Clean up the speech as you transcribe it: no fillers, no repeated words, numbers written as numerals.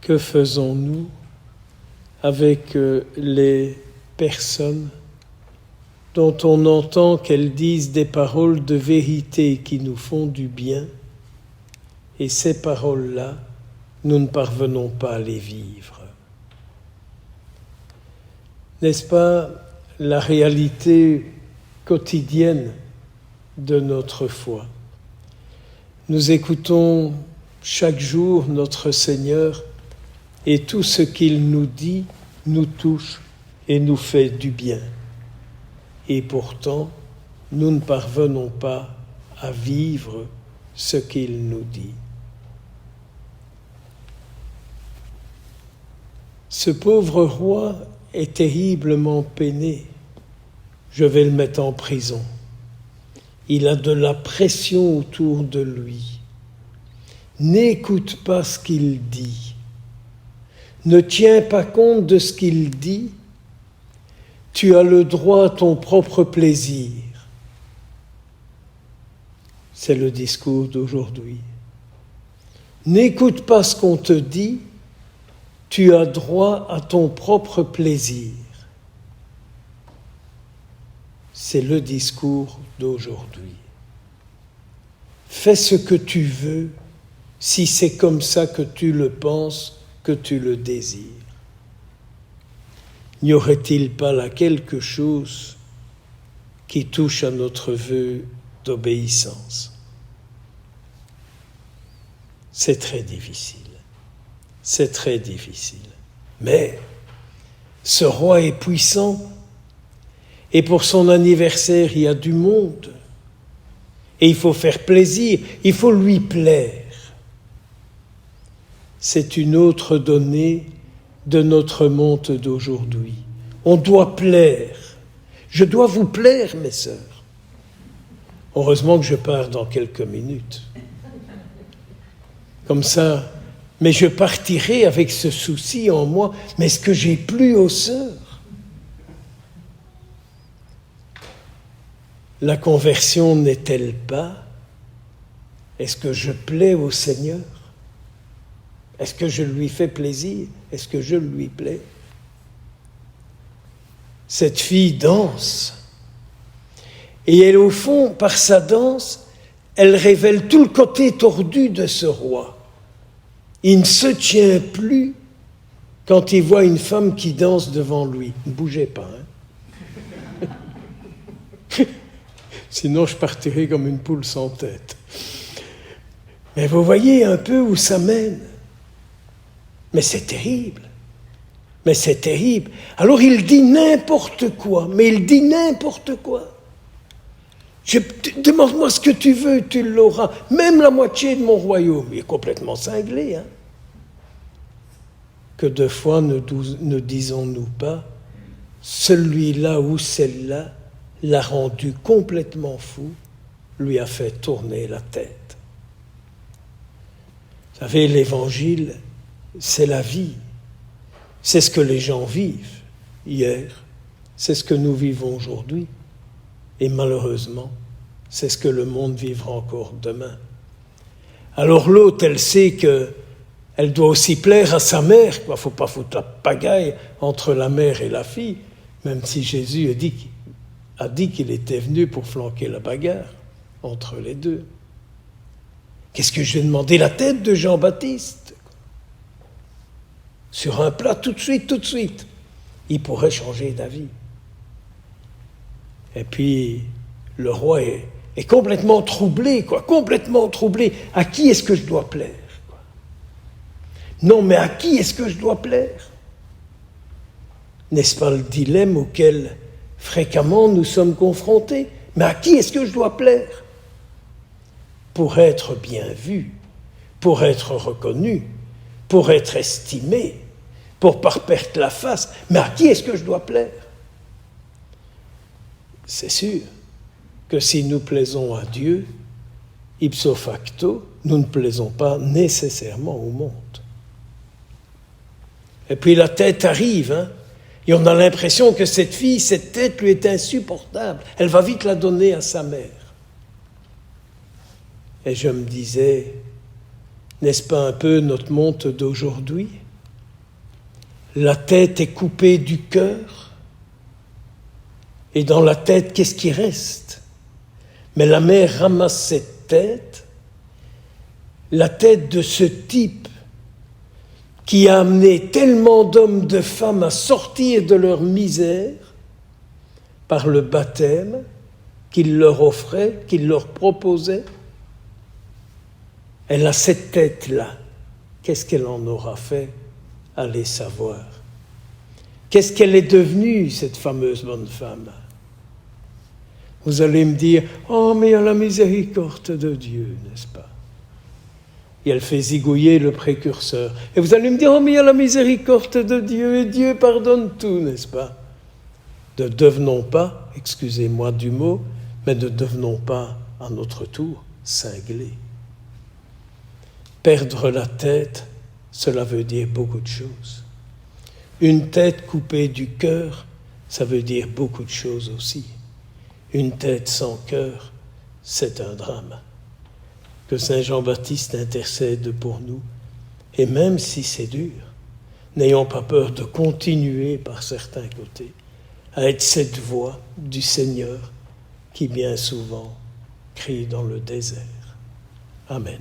Que faisons-nous avec les personnes dont on entend qu'elles disent des paroles de vérité qui nous font du bien, et ces paroles-là, nous ne parvenons pas à les vivre? N'est-ce pas la réalité quotidienne de notre foi? Nous écoutons chaque jour notre Seigneur et tout ce qu'il nous dit nous touche et nous fait du bien. Et pourtant, nous ne parvenons pas à vivre ce qu'il nous dit. Ce pauvre roi est terriblement peiné. Je vais le mettre en prison. Il a de la pression autour de lui. N'écoute pas ce qu'il dit. Ne tiens pas compte de ce qu'il dit. Tu as le droit à ton propre plaisir. C'est le discours d'aujourd'hui. N'écoute pas ce qu'on te dit. Tu as droit à ton propre plaisir. C'est le discours d'aujourd'hui. Fais ce que tu veux, si c'est comme ça que tu le penses, que tu le désires. N'y aurait-il pas là quelque chose qui touche à notre vœu d'obéissance? C'est très difficile. C'est très difficile. Mais ce roi est puissant et pour son anniversaire, il y a du monde. Et il faut faire plaisir, il faut lui plaire. C'est une autre donnée de notre monde d'aujourd'hui. On doit plaire. Je dois vous plaire, mes sœurs. Heureusement que je pars dans quelques minutes. Comme ça, mais je partirai avec ce souci en moi. Mais est-ce que j'ai plu aux sœurs? La conversion n'est-elle pas? Est-ce que je plais au Seigneur? Est-ce que je lui fais plaisir? Est-ce que je lui plais? Cette fille danse. Et elle, au fond, par sa danse, elle révèle tout le côté tordu de ce roi. Il ne se tient plus quand il voit une femme qui danse devant lui. Ne bougez pas, hein? Sinon, je partirai comme une poule sans tête. Mais vous voyez un peu où ça mène. Mais c'est terrible. Mais c'est terrible. Alors il dit n'importe quoi. Mais il dit n'importe quoi. Demande-moi ce que tu veux, tu l'auras. Même la moitié de mon royaume. Il est complètement cinglé. Hein? Que de fois ne disons-nous pas, celui-là ou celle-là l'a rendu complètement fou, lui a fait tourner la tête. Vous savez, l'évangile, c'est la vie. C'est ce que les gens vivent hier. C'est ce que nous vivons aujourd'hui. Et malheureusement, c'est ce que le monde vivra encore demain. Alors l'autre, elle sait qu'elle doit aussi plaire à sa mère. Il ne faut pas foutre la pagaille entre la mère et la fille, même si Jésus a dit qu'il était venu pour flanquer la bagarre entre les deux. Qu'est-ce que je vais demander? La tête de Jean-Baptiste? Sur un plat, tout de suite. Il pourrait changer d'avis. Et puis, le roi est complètement troublé, complètement troublé. À qui est-ce que je dois plaire? Non, mais à qui est-ce que je dois plaire? N'est-ce pas le dilemme auquel fréquemment nous sommes confrontés? Mais à qui est-ce que je dois plaire? Pour être bien vu, pour être reconnu, pour être estimé, pour pas perdre la face. Mais à qui est-ce que je dois plaire? C'est sûr que si nous plaisons à Dieu, ipso facto, nous ne plaisons pas nécessairement au monde. Et puis la tête arrive, hein, et on a l'impression que cette fille, cette tête lui est insupportable. Elle va vite la donner à sa mère. Et je me disais, n'est-ce pas un peu notre monde d'aujourd'hui? la tête est coupée du cœur. Et dans la tête, qu'est-ce qui reste? Mais la mère ramasse cette tête, la tête de ce type qui a amené tellement d'hommes, de femmes à sortir de leur misère par le baptême qu'il leur offrait, qu'il leur proposait. Elle a cette tête-là. Qu'est-ce qu'elle en aura fait? Allez savoir. Qu'est-ce qu'elle est devenue, cette fameuse bonne femme? Vous allez me dire, oh, mais il y a la miséricorde de Dieu, n'est-ce pas? Et elle fait zigouiller le précurseur. Et vous allez me dire, oh, mais il y a la miséricorde de Dieu, et Dieu pardonne tout, n'est-ce pas? Ne devenons pas, excusez-moi du mot, mais ne devenons pas, à notre tour, cinglés. Perdre la tête, cela veut dire beaucoup de choses. Une tête coupée du cœur, ça veut dire beaucoup de choses aussi. Une tête sans cœur, c'est un drame. Que Saint Jean-Baptiste intercède pour nous. Et même si c'est dur, n'ayons pas peur de continuer par certains côtés à être cette voix du Seigneur qui bien souvent crie dans le désert. Amen.